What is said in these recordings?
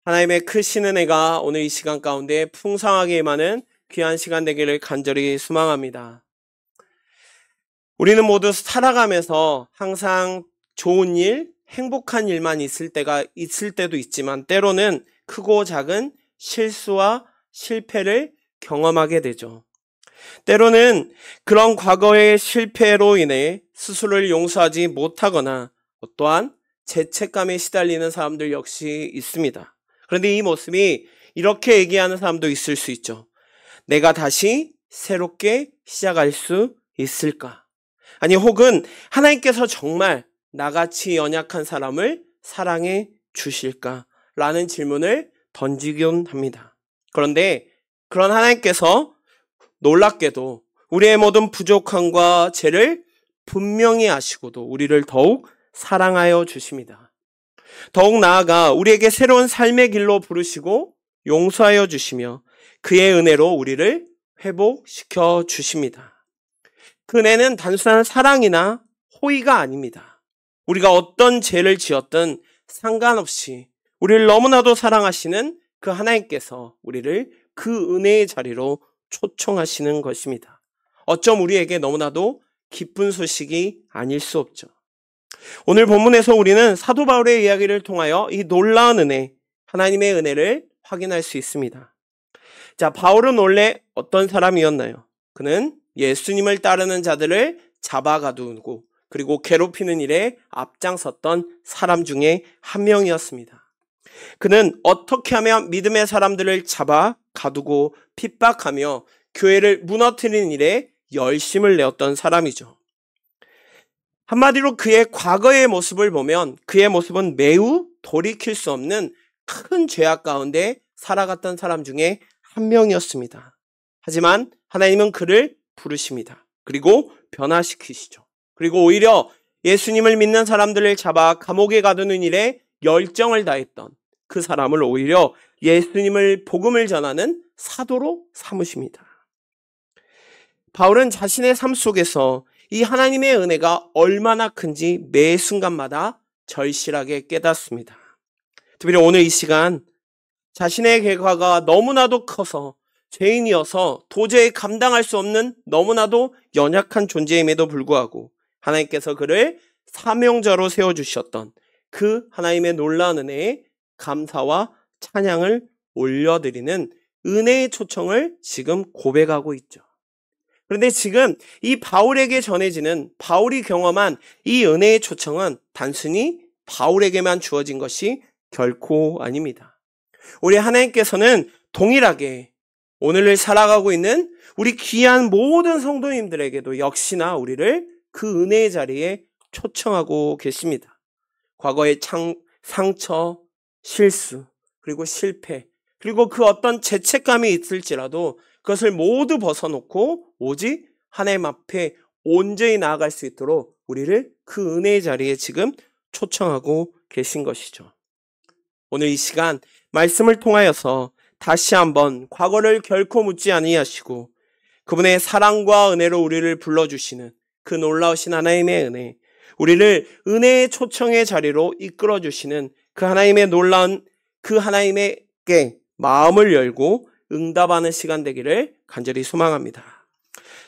하나님의 크신 은혜가 오늘 이 시간 가운데 풍성하게 임하는 귀한 시간 되기를 간절히 소망합니다. 우리는 모두 살아가면서 항상 좋은 일, 행복한 일만 있을 때도 있지만 때로는 크고 작은 실수와 실패를 경험하게 되죠. 때로는 그런 과거의 실패로 인해 스스로를 용서하지 못하거나 또한 죄책감에 시달리는 사람들 역시 있습니다. 그런데 이 모습이 이렇게 얘기하는 사람도 있을 수 있죠. 내가 다시 새롭게 시작할 수 있을까? 아니 혹은 하나님께서 정말 나같이 연약한 사람을 사랑해 주실까? 라는 질문을 던지곤 합니다. 그런데 그런 하나님께서 놀랍게도 우리의 모든 부족함과 죄를 분명히 아시고도 우리를 더욱 사랑하여 주십니다. 더욱 나아가 우리에게 새로운 삶의 길로 부르시고 용서하여 주시며 그의 은혜로 우리를 회복시켜 주십니다. 그 은혜는 단순한 사랑이나 호의가 아닙니다. 우리가 어떤 죄를 지었든 상관없이 우리를 너무나도 사랑하시는 그 하나님께서 우리를 그 은혜의 자리로 초청하시는 것입니다. 어쩜 우리에게 너무나도 기쁜 소식이 아닐 수 없죠. 오늘 본문에서 우리는 사도 바울의 이야기를 통하여 이 놀라운 은혜, 하나님의 은혜를 확인할 수 있습니다. 자, 바울은 원래 어떤 사람이었나요? 그는 예수님을 따르는 자들을 잡아가두고 그리고 괴롭히는 일에 앞장섰던 사람 중에 한 명이었습니다. 그는 어떻게 하면 믿음의 사람들을 잡아가두고 핍박하며 교회를 무너뜨리는 일에 열심을 내었던 사람이죠. 한마디로 그의 과거의 모습을 보면 그의 모습은 매우 돌이킬 수 없는 큰 죄악 가운데 살아갔던 사람 중에 한 명이었습니다. 하지만 하나님은 그를 부르십니다. 그리고 변화시키시죠. 그리고 오히려 예수님을 믿는 사람들을 잡아 감옥에 가두는 일에 열정을 다했던 그 사람을 오히려 예수님을 복음을 전하는 사도로 삼으십니다. 바울은 자신의 삶 속에서 이 하나님의 은혜가 얼마나 큰지 매 순간마다 절실하게 깨닫습니다. 특별히 오늘 이 시간 자신의 결과가 너무나도 커서 죄인이어서 도저히 감당할 수 없는 너무나도 연약한 존재임에도 불구하고 하나님께서 그를 사명자로 세워주셨던 그 하나님의 놀라운 은혜에 감사와 찬양을 올려드리는 은혜의 초청을 지금 고백하고 있죠. 그런데 지금 이 바울에게 전해지는 바울이 경험한 이 은혜의 초청은 단순히 바울에게만 주어진 것이 결코 아닙니다. 우리 하나님께서는 동일하게 오늘을 살아가고 있는 우리 귀한 모든 성도님들에게도 역시나 우리를 그 은혜의 자리에 초청하고 계십니다. 과거의 상처, 실수, 그리고 실패, 그리고 그 어떤 죄책감이 있을지라도 그것을 모두 벗어놓고 오직 하나님 앞에 온전히 나아갈 수 있도록 우리를 그 은혜의 자리에 지금 초청하고 계신 것이죠. 오늘 이 시간 말씀을 통하여서 다시 한번 과거를 결코 묻지 아니하시고 그분의 사랑과 은혜로 우리를 불러주시는 그 놀라우신 하나님의 은혜, 우리를 은혜의 초청의 자리로 이끌어주시는 그 하나님의 놀라운 그 하나님에게 마음을 열고 응답하는 시간 되기를 간절히 소망합니다.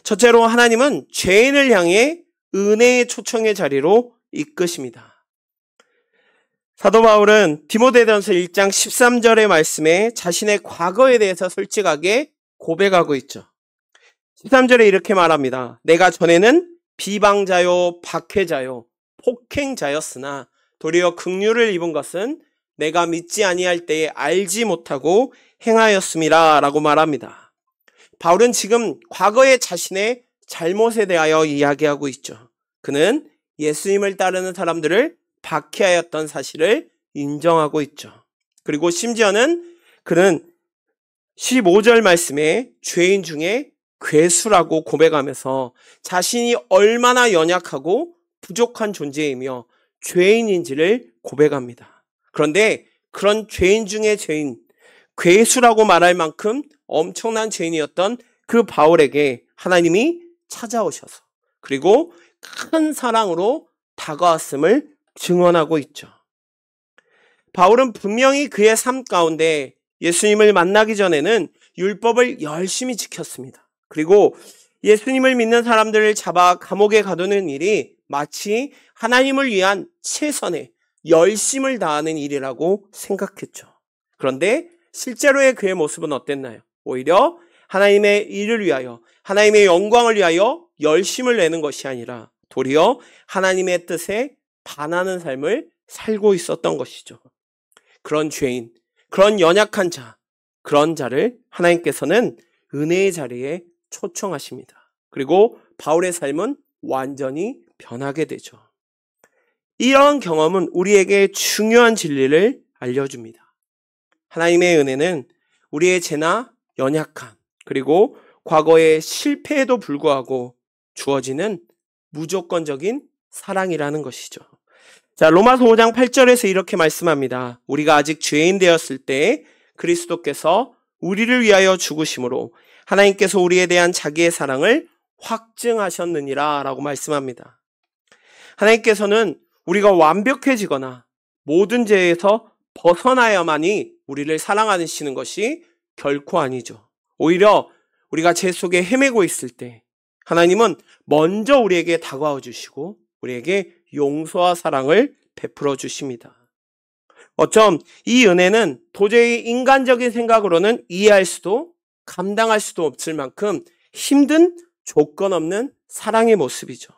첫째로 하나님은 죄인을 향해 은혜의 초청의 자리로 이끄십니다. 사도 바울은 디모데전서 1장 13절의 말씀에 자신의 과거에 대해서 솔직하게 고백하고 있죠. 13절에 이렇게 말합니다. 내가 전에는 비방자요, 박해자요, 폭행자였으나 도리어 긍휼을 입은 것은 내가 믿지 아니할 때에 알지 못하고 행하였음이라 라고 말합니다. 바울은 지금 과거의 자신의 잘못에 대하여 이야기하고 있죠. 그는 예수님을 따르는 사람들을 박해하였던 사실을 인정하고 있죠. 그리고 심지어는 그는 15절 말씀에 죄인 중에 괴수라고 고백하면서 자신이 얼마나 연약하고 부족한 존재이며 죄인인지를 고백합니다. 그런데 그런 죄인 중에 죄인, 괴수라고 말할 만큼 엄청난 죄인이었던 그 바울에게 하나님이 찾아오셔서 그리고 큰 사랑으로 다가왔음을 증언하고 있죠. 바울은 분명히 그의 삶 가운데 예수님을 만나기 전에는 율법을 열심히 지켰습니다. 그리고 예수님을 믿는 사람들을 잡아 감옥에 가두는 일이 마치 하나님을 위한 최선의 열심을 다하는 일이라고 생각했죠. 그런데 실제로의 그의 모습은 어땠나요? 오히려 하나님의 일을 위하여, 하나님의 영광을 위하여 열심을 내는 것이 아니라 도리어 하나님의 뜻에 반하는 삶을 살고 있었던 것이죠. 그런 죄인, 그런 연약한 자, 그런 자를 하나님께서는 은혜의 자리에 초청하십니다. 그리고 바울의 삶은 완전히 변하게 되죠. 이런 경험은 우리에게 중요한 진리를 알려줍니다. 하나님의 은혜는 우리의 죄나 연약함, 그리고 과거의 실패에도 불구하고 주어지는 무조건적인 사랑이라는 것이죠. 자, 로마서 5장 8절에서 이렇게 말씀합니다. 우리가 아직 죄인 되었을 때 그리스도께서 우리를 위하여 죽으심으로 하나님께서 우리에 대한 자기의 사랑을 확증하셨느니라 라고 말씀합니다. 하나님께서는 우리가 완벽해지거나 모든 죄에서 벗어나야만이 우리를 사랑하시는 것이 결코 아니죠. 오히려 우리가 죄 속에 헤매고 있을 때 하나님은 먼저 우리에게 다가와 주시고 우리에게 용서와 사랑을 베풀어 주십니다. 어쩜 이 은혜는 도저히 인간적인 생각으로는 이해할 수도 감당할 수도 없을 만큼 힘든 조건 없는 사랑의 모습이죠.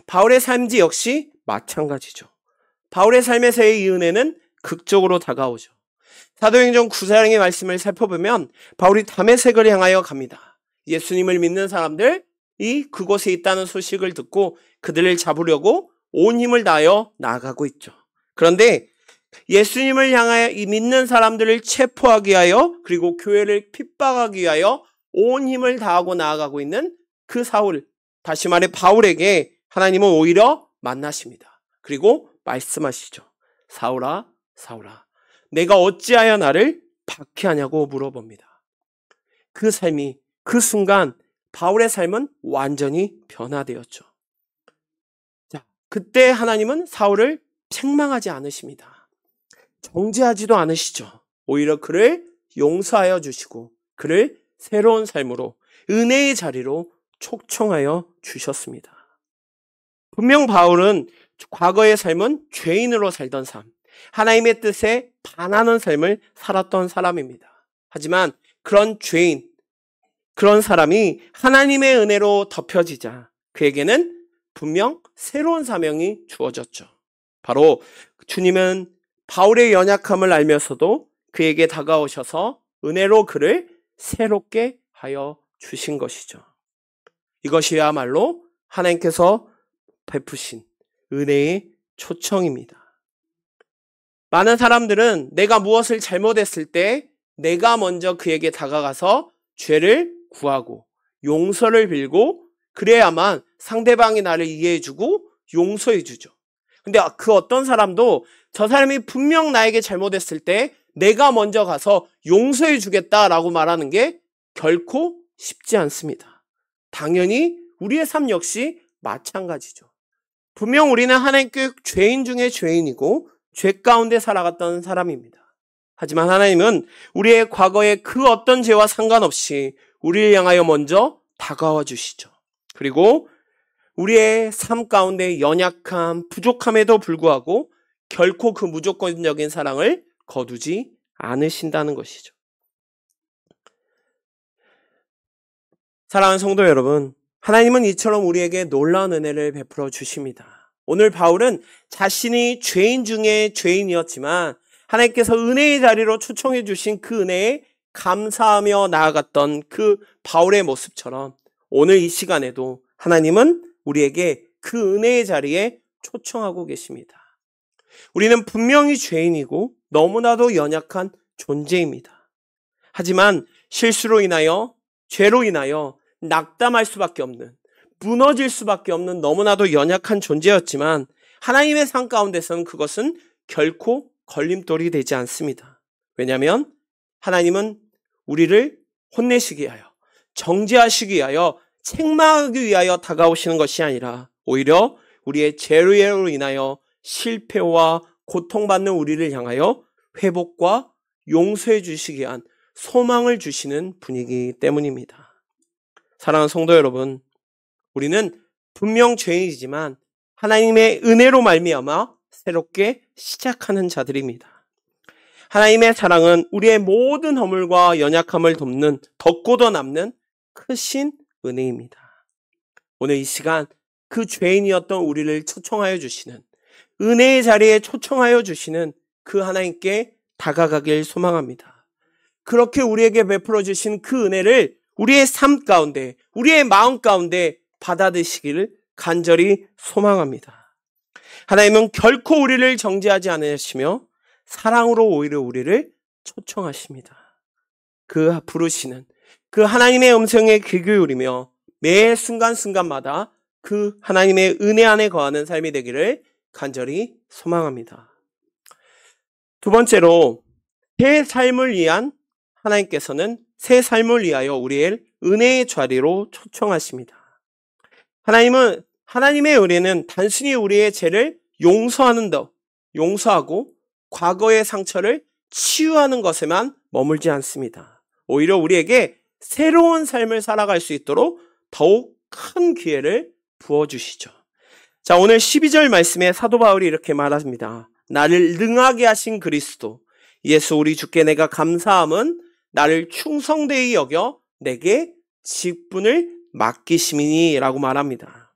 바울의 삶 역시 마찬가지죠. 바울의 삶에서의 이 은혜는 극적으로 다가오죠. 사도행전 9장의 말씀을 살펴보면 바울이 다메섹을 향하여 갑니다. 예수님을 믿는 사람들이 그곳에 있다는 소식을 듣고 그들을 잡으려고 온 힘을 다하여 나아가고 있죠. 그런데 예수님을 향하여 이 믿는 사람들을 체포하기 위하여 그리고 교회를 핍박하기 위하여 온 힘을 다하고 나아가고 있는 그 사울, 다시 말해 바울에게 하나님은 오히려 만나십니다. 그리고 말씀하시죠. 사울아, 사울아, 내가 어찌하여 나를 박해하냐고 물어봅니다. 그 삶이, 그 순간 바울의 삶은 완전히 변화되었죠. 자, 그때 하나님은 사울을 책망하지 않으십니다. 정죄하지도 않으시죠. 오히려 그를 용서하여 주시고 그를 새로운 삶으로 은혜의 자리로 초청하여 주셨습니다. 분명 바울은 과거의 삶은 죄인으로 살던 삶, 하나님의 뜻에 반하는 삶을 살았던 사람입니다. 하지만 그런 죄인, 그런 사람이 하나님의 은혜로 덮여지자 그에게는 분명 새로운 사명이 주어졌죠. 바로 주님은 바울의 연약함을 알면서도 그에게 다가오셔서 은혜로 그를 새롭게 하여 주신 것이죠. 이것이야말로 하나님께서 베푸신 은혜의 초청입니다. 많은 사람들은 내가 무엇을 잘못했을 때 내가 먼저 그에게 다가가서 죄를 구하고 용서를 빌고 그래야만 상대방이 나를 이해해주고 용서해주죠. 근데 그 어떤 사람도 저 사람이 분명 나에게 잘못했을 때 내가 먼저 가서 용서해주겠다라고 말하는 게 결코 쉽지 않습니다. 당연히 우리의 삶 역시 마찬가지죠. 분명 우리는 하나님께 죄인 중에 죄인이고 죄 가운데 살아갔던 사람입니다. 하지만 하나님은 우리의 과거의 그 어떤 죄와 상관없이 우리를 향하여 먼저 다가와 주시죠. 그리고 우리의 삶 가운데 연약함, 부족함에도 불구하고 결코 그 무조건적인 사랑을 거두지 않으신다는 것이죠. 사랑하는 성도 여러분, 하나님은 이처럼 우리에게 놀라운 은혜를 베풀어 주십니다. 오늘 바울은 자신이 죄인 중에 죄인이었지만 하나님께서 은혜의 자리로 초청해 주신 그 은혜에 감사하며 나아갔던 그 바울의 모습처럼 오늘 이 시간에도 하나님은 우리에게 그 은혜의 자리에 초청하고 계십니다. 우리는 분명히 죄인이고 너무나도 연약한 존재입니다. 하지만 실수로 인하여, 죄로 인하여 낙담할 수밖에 없는, 무너질 수밖에 없는 너무나도 연약한 존재였지만 하나님의 삶 가운데서는 그것은 결코 걸림돌이 되지 않습니다. 왜냐하면 하나님은 우리를 혼내시기 위하여, 정죄하시기 위하여, 책망하기 위하여 다가오시는 것이 아니라 오히려 우리의 죄로 인하여 실패와 고통받는 우리를 향하여 회복과 용서해 주시기 위한 소망을 주시는 분이기 때문입니다. 사랑하는 성도 여러분, 우리는 분명 죄인이지만 하나님의 은혜로 말미암아 새롭게 시작하는 자들입니다. 하나님의 사랑은 우리의 모든 허물과 연약함을 돕는 덮고도 남는 크신 은혜입니다. 오늘 이 시간 그 죄인이었던 우리를 초청하여 주시는, 은혜의 자리에 초청하여 주시는 그 하나님께 다가가길 소망합니다. 그렇게 우리에게 베풀어 주신 그 은혜를 우리의 삶 가운데, 우리의 마음 가운데 받아들이시기를 간절히 소망합니다. 하나님은 결코 우리를 정죄하지 않으시며 사랑으로 오히려 우리를 초청하십니다. 그 부르시는 그 하나님의 음성에 귀 기울이며 매 순간순간마다 그 하나님의 은혜 안에 거하는 삶이 되기를 간절히 소망합니다. 두 번째로, 새 삶을 위한 하나님께서는 새 삶을 위하여 우리의 은혜의 자리로 초청하십니다. 하나님은, 하나님의 은혜는 단순히 우리의 죄를 용서하고 과거의 상처를 치유하는 것에만 머물지 않습니다. 오히려 우리에게 새로운 삶을 살아갈 수 있도록 더욱 큰 기회를 부어주시죠. 자, 오늘 12절 말씀에 사도 바울이 이렇게 말합니다. 나를 능하게 하신 그리스도 예수 우리 주께 내가 감사함은 나를 충성되이 여겨 내게 직분을 맡기심이니 라고 말합니다.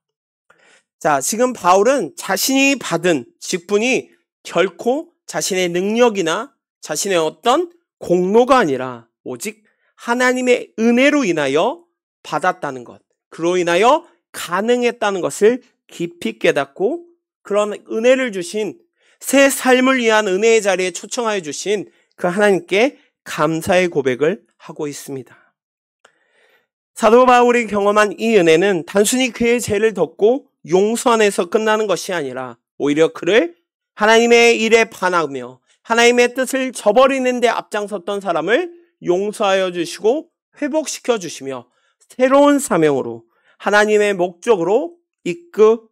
자, 지금 바울은 자신이 받은 직분이 결코 자신의 능력이나 자신의 어떤 공로가 아니라 오직 하나님의 은혜로 인하여 받았다는 것, 그로 인하여 가능했다는 것을 깊이 깨닫고 그런 은혜를 주신, 새 삶을 위한 은혜의 자리에 초청하여 주신 그 하나님께 감사의 고백을 하고 있습니다. 사도 바울이 경험한 이 은혜는 단순히 그의 죄를 덮고 용서안에서 끝나는 것이 아니라 오히려 그를 하나님의 일에 반하며 하나님의 뜻을 저버리는 데 앞장섰던 사람을 용서하여 주시고 회복시켜 주시며 새로운 사명으로 하나님의 목적으로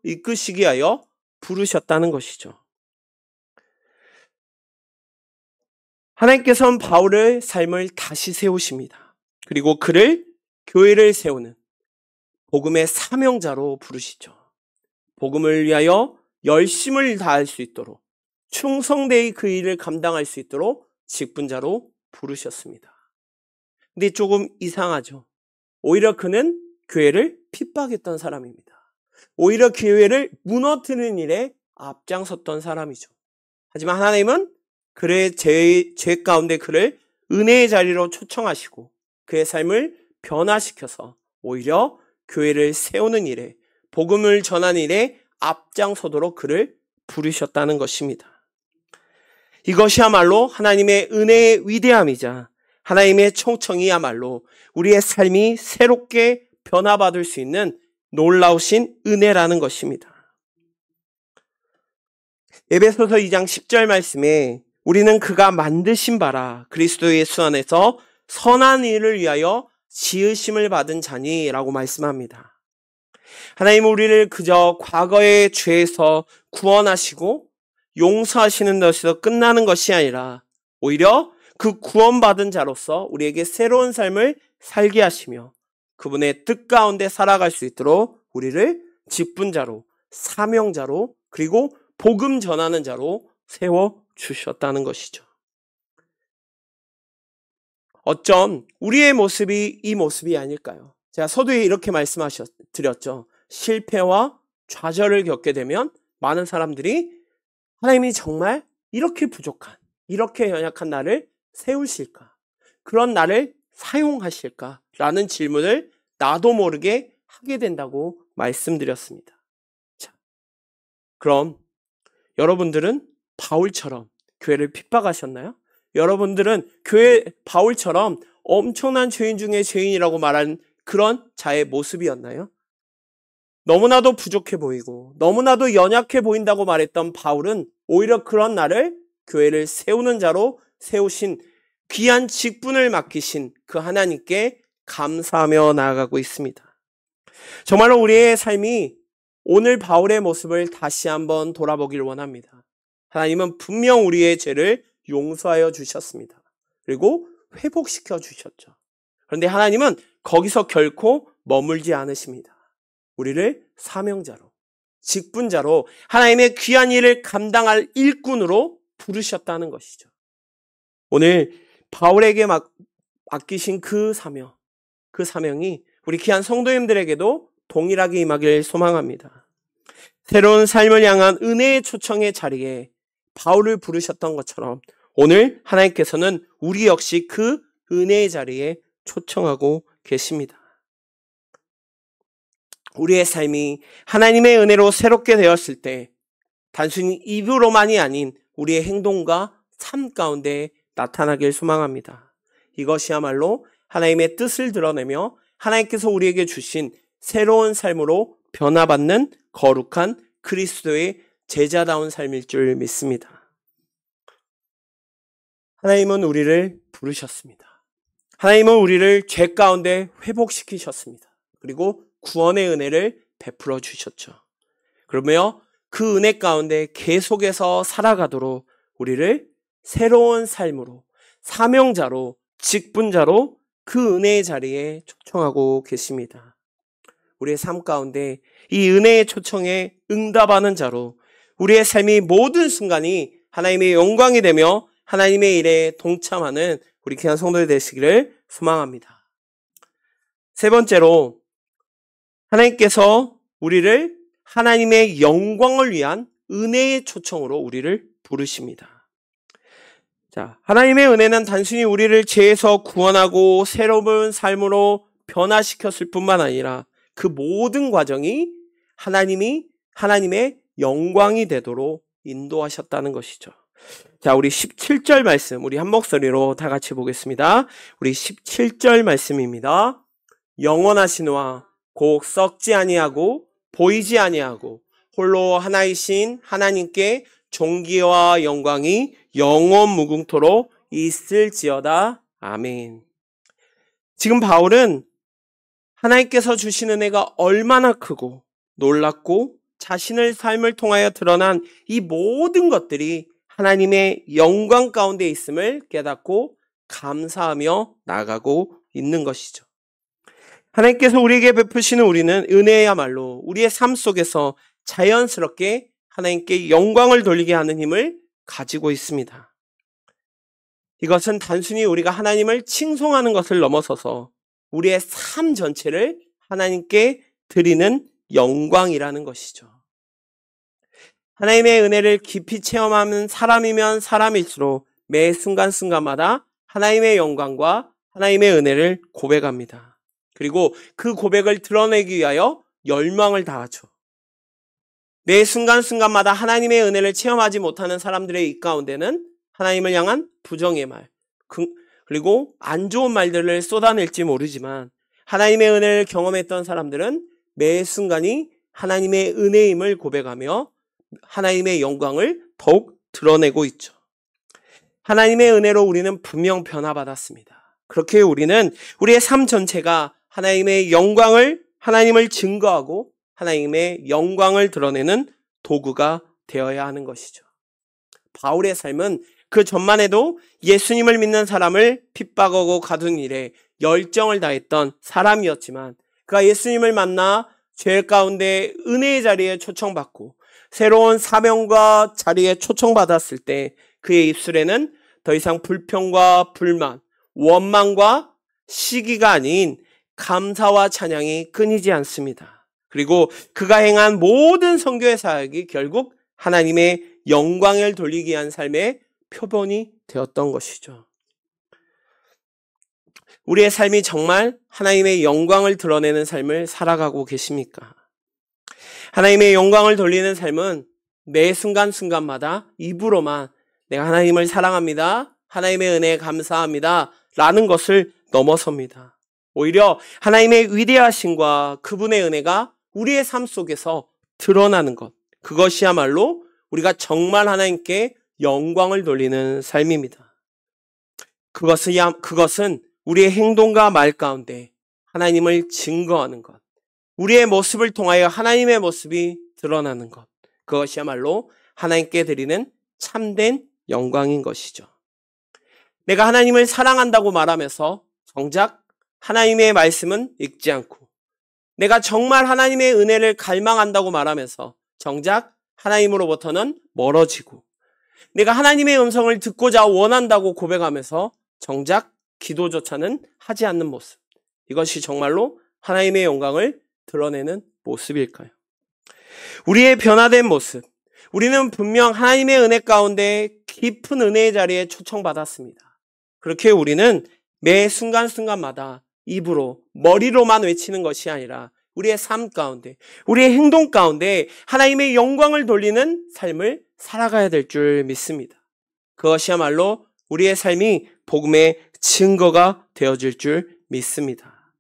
이끄시기 하여 부르셨다는 것이죠. 하나님께서는 바울의 삶을 다시 세우십니다. 그리고 그를 교회를 세우는 복음의 사명자로 부르시죠. 복음을 위하여 열심을 다할 수 있도록 충성되이 그 일을 감당할 수 있도록 직분자로 부르셨습니다. 근데 조금 이상하죠. 오히려 그는 교회를 핍박했던 사람입니다. 오히려 교회를 무너뜨리는 일에 앞장섰던 사람이죠. 하지만 하나님은 그의 죄 가운데 그를 은혜의 자리로 초청하시고 그의 삶을 변화시켜서 오히려 교회를 세우는 일에, 복음을 전하는 일에 앞장서도록 그를 부르셨다는 것입니다. 이것이야말로 하나님의 은혜의 위대함이자 하나님의 초청이야말로 우리의 삶이 새롭게 변화받을 수 있는 놀라우신 은혜라는 것입니다. 에베소서 2장 10절 말씀에 우리는 그가 만드신 바라 그리스도 예수 안에서 선한 일을 위하여 지으심을 받은 자니라고 말씀합니다. 하나님은 우리를 그저 과거의 죄에서 구원하시고 용서하시는 것에서 끝나는 것이 아니라 오히려 그 구원받은 자로서 우리에게 새로운 삶을 살게 하시며 그분의 뜻 가운데 살아갈 수 있도록 우리를 직분자로, 사명자로, 그리고 복음 전하는 자로 세워주셨다는 것이죠. 어쩜 우리의 모습이 이 모습이 아닐까요? 제가 서두에 이렇게 드렸죠. 실패와 좌절을 겪게 되면 많은 사람들이 하나님이 정말 이렇게 부족한, 이렇게 연약한 나를 세우실까? 그런 나를 사용하실까? 라는 질문을 나도 모르게 하게 된다고 말씀드렸습니다. 자, 그럼 여러분들은 바울처럼 교회를 핍박하셨나요? 여러분들은 바울처럼 엄청난 죄인 중에 죄인이라고 말하는 그런 자의 모습이었나요? 너무나도 부족해 보이고 너무나도 연약해 보인다고 말했던 바울은 오히려 그런 나를 교회를 세우는 자로 세우신 귀한 직분을 맡기신 그 하나님께 감사하며 나아가고 있습니다. 정말로 우리의 삶이 오늘 바울의 모습을 다시 한번 돌아보길 원합니다. 하나님은 분명 우리의 죄를 용서하여 주셨습니다. 그리고 회복시켜 주셨죠. 그런데 하나님은 거기서 결코 머물지 않으십니다. 우리를 사명자로, 직분자로 하나님의 귀한 일을 감당할 일꾼으로 부르셨다는 것이죠. 오늘 바울에게 맡기신 그 사명이 우리 귀한 성도님들에게도 동일하게 임하길 소망합니다. 새로운 삶을 향한 은혜의 초청의 자리에 바울을 부르셨던 것처럼 오늘 하나님께서는 우리 역시 그 은혜의 자리에 초청하고 계십니다. 우리의 삶이 하나님의 은혜로 새롭게 되었을 때 단순히 입으로만이 아닌 우리의 행동과 삶 가운데 나타나길 소망합니다. 이것이야말로 하나님의 뜻을 드러내며 하나님께서 우리에게 주신 새로운 삶으로 변화받는 거룩한 그리스도의 제자다운 삶일 줄 믿습니다. 하나님은 우리를 부르셨습니다. 하나님은 우리를 죄 가운데 회복시키셨습니다. 그리고 구원의 은혜를 베풀어 주셨죠. 그러며 그 은혜 가운데 계속해서 살아가도록 우리를 새로운 삶으로, 사명자로, 직분자로 그 은혜의 자리에 초청하고 계십니다. 우리의 삶 가운데 이 은혜의 초청에 응답하는 자로 우리의 삶이 모든 순간이 하나님의 영광이 되며 하나님의 일에 동참하는 우리 귀한 성도들 되시기를 소망합니다. 세 번째로 하나님께서 우리를 하나님의 영광을 위한 은혜의 초청으로 우리를 부르십니다. 자, 하나님의 은혜는 단순히 우리를 죄에서 구원하고 새로운 삶으로 변화시켰을 뿐만 아니라 그 모든 과정이 하나님의 영광이 되도록 인도하셨다는 것이죠. 자, 우리 17절 말씀, 우리 한 목소리로 다 같이 보겠습니다. 우리 17절 말씀입니다. 영원하시노아 곧 썩지 아니하고 보이지 아니하고 홀로 하나이신 하나님께 존귀와 영광이 영원 무궁토록 있을지어다. 아멘. 지금 바울은 하나님께서 주신 은혜가 얼마나 크고 놀랍고 자신의 삶을 통하여 드러난 이 모든 것들이 하나님의 영광 가운데 있음을 깨닫고 감사하며 나아가고 있는 것이죠. 하나님께서 우리에게 베푸시는 우리는 은혜야말로 우리의 삶 속에서 자연스럽게 하나님께 영광을 돌리게 하는 힘을 가지고 있습니다. 이것은 단순히 우리가 하나님을 칭송하는 것을 넘어서서 우리의 삶 전체를 하나님께 드리는 영광이라는 것이죠. 하나님의 은혜를 깊이 체험하는 사람이면 사람일수록 매 순간순간마다 하나님의 영광과 하나님의 은혜를 고백합니다. 그리고 그 고백을 드러내기 위하여 열망을 다하죠. 매 순간순간마다 하나님의 은혜를 체험하지 못하는 사람들의 입 가운데는 하나님을 향한 부정의 말, 그리고 안 좋은 말들을 쏟아낼지 모르지만 하나님의 은혜를 경험했던 사람들은 매 순간이 하나님의 은혜임을 고백하며 하나님의 영광을 더욱 드러내고 있죠. 하나님의 은혜로 우리는 분명 변화받았습니다. 그렇게 우리는 우리의 삶 전체가 하나님을 증거하고 하나님의 영광을 드러내는 도구가 되어야 하는 것이죠. 바울의 삶은 그 전만 해도 예수님을 믿는 사람을 핍박하고 가둔 일에 열정을 다했던 사람이었지만 그가 예수님을 만나 죄 가운데 은혜의 자리에 초청받고 새로운 사명과 자리에 초청받았을 때 그의 입술에는 더 이상 불평과 불만, 원망과 시기가 아닌 감사와 찬양이 끊이지 않습니다. 그리고 그가 행한 모든 선교의 사역이 결국 하나님의 영광을 돌리기 위한 삶의 표본이 되었던 것이죠. 우리의 삶이 정말 하나님의 영광을 드러내는 삶을 살아가고 계십니까? 하나님의 영광을 돌리는 삶은 매 순간순간마다 입으로만 내가 하나님을 사랑합니다, 하나님의 은혜에 감사합니다 라는 것을 넘어섭니다. 오히려 하나님의 위대하심과 그분의 은혜가 우리의 삶 속에서 드러나는 것, 그것이야말로 우리가 정말 하나님께 영광을 돌리는 삶입니다. 그것은 우리의 행동과 말 가운데 하나님을 증거하는 것, 우리의 모습을 통하여 하나님의 모습이 드러나는 것, 그것이야말로 하나님께 드리는 참된 영광인 것이죠. 내가 하나님을 사랑한다고 말하면서 정작 하나님의 말씀은 읽지 않고, 내가 정말 하나님의 은혜를 갈망한다고 말하면서 정작 하나님으로부터는 멀어지고, 내가 하나님의 음성을 듣고자 원한다고 고백하면서 정작 기도조차는 하지 않는 모습, 이것이 정말로 하나님의 영광을 드러내는 모습일까요? 우리의 변화된 모습, 우리는 분명 하나님의 은혜 가운데 깊은 은혜의 자리에 초청받았습니다. 그렇게 우리는 매 순간순간마다 입으로, 머리로만 외치는 것이 아니라 우리의 삶 가운데, 우리의 행동 가운데 하나님의 영광을 돌리는 삶을 살아가야 될 줄 믿습니다. 그것이야말로 우리의 삶이 복음의 증거가 되어질 줄 믿습니다.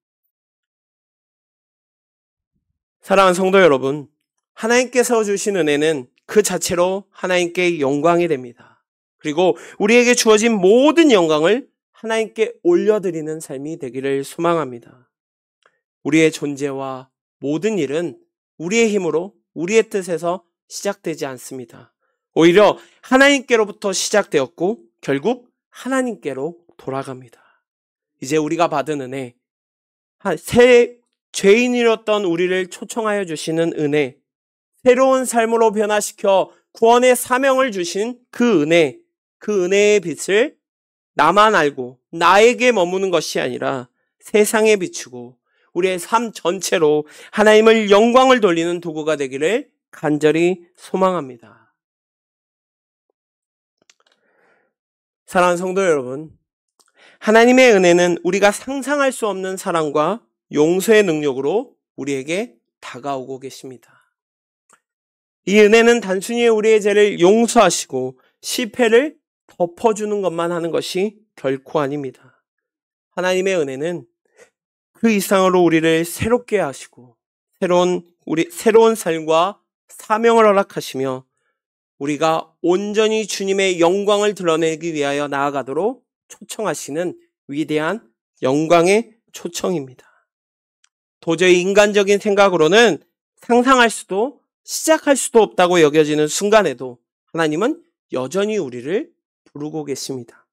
사랑하는 성도 여러분, 하나님께서 주신 은혜는 그 자체로 하나님께 영광이 됩니다. 그리고 우리에게 주어진 모든 영광을 하나님께 올려드리는 삶이 되기를 소망합니다. 우리의 존재와 모든 일은 우리의 힘으로, 우리의 뜻에서 시작되지 않습니다. 오히려 하나님께로부터 시작되었고 결국 하나님께로 돌아갑니다. 이제 우리가 받은 은혜, 새 죄인이었던 우리를 초청하여 주시는 은혜, 새로운 삶으로 변화시켜 구원의 사명을 주신 그 은혜, 그 은혜의 빛을 나만 알고 나에게 머무는 것이 아니라 세상에 비추고 우리의 삶 전체로 하나님을 영광을 돌리는 도구가 되기를 간절히 소망합니다. 사랑하는 성도 여러분, 하나님의 은혜는 우리가 상상할 수 없는 사랑과 용서의 능력으로 우리에게 다가오고 계십니다. 이 은혜는 단순히 우리의 죄를 용서하시고 실패를 덮어주는 것만 하는 것이 결코 아닙니다. 하나님의 은혜는 그 이상으로 우리를 새롭게 하시고 새로운 삶과 사명을 허락하시며 우리가 온전히 주님의 영광을 드러내기 위하여 나아가도록 초청하시는 위대한 영광의 초청입니다. 도저히 인간적인 생각으로는 상상할 수도 시작할 수도 없다고 여겨지는 순간에도 하나님은 여전히 우리를 부르고 계십니다.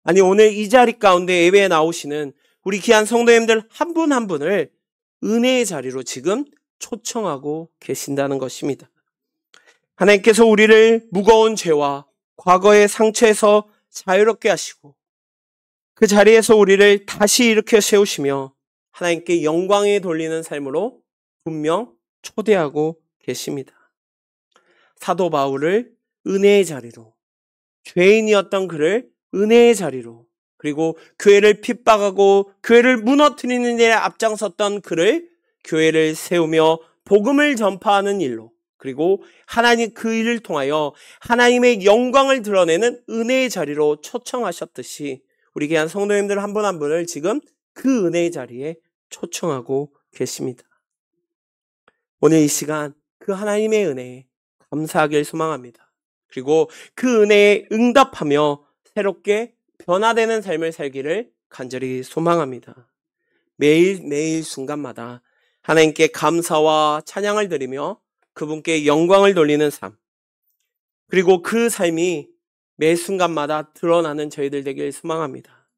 아니, 오늘 이 자리 가운데 예배에 나오시는 우리 귀한 성도님들 한 분 한 분을 은혜의 자리로 지금 초청하고 계신다는 것입니다. 하나님께서 우리를 무거운 죄와 과거의 상처에서 자유롭게 하시고 그 자리에서 우리를 다시 일으켜 세우시며 하나님께 영광에 돌리는 삶으로 분명 초대하고 계십니다. 사도 바울을 은혜의 자리로, 죄인이었던 그를 은혜의 자리로, 그리고 교회를 핍박하고 교회를 무너뜨리는 일에 앞장섰던 그를 교회를 세우며 복음을 전파하는 일로, 그리고 하나님 그 일을 통하여 하나님의 영광을 드러내는 은혜의 자리로 초청하셨듯이 우리 귀한 성도님들 한 분 한 분을 지금 그 은혜의 자리에 초청하고 계십니다. 오늘 이 시간 그 하나님의 은혜에 감사하길 소망합니다. 그리고 그 은혜에 응답하며 새롭게 변화되는 삶을 살기를 간절히 소망합니다. 매일 순간마다 하나님께 감사와 찬양을 드리며 그분께 영광을 돌리는 삶, 그리고 그 삶이 매 순간마다 드러나는 저희들 되길 소망합니다.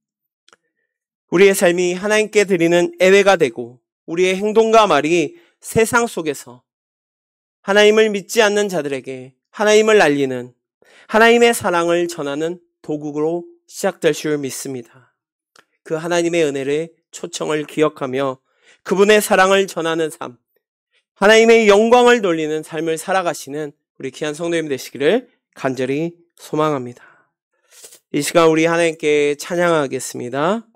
우리의 삶이 하나님께 드리는 예배가 되고 우리의 행동과 말이 세상 속에서 하나님을 믿지 않는 자들에게 하나님을 알리는, 하나님의 사랑을 전하는 도구로 시작될 줄 믿습니다. 그 하나님의 은혜를 초청을 기억하며 그분의 사랑을 전하는 삶, 하나님의 영광을 돌리는 삶을 살아가시는 우리 귀한 성도님 되시기를 간절히 소망합니다. 이 시간 우리 하나님께 찬양하겠습니다.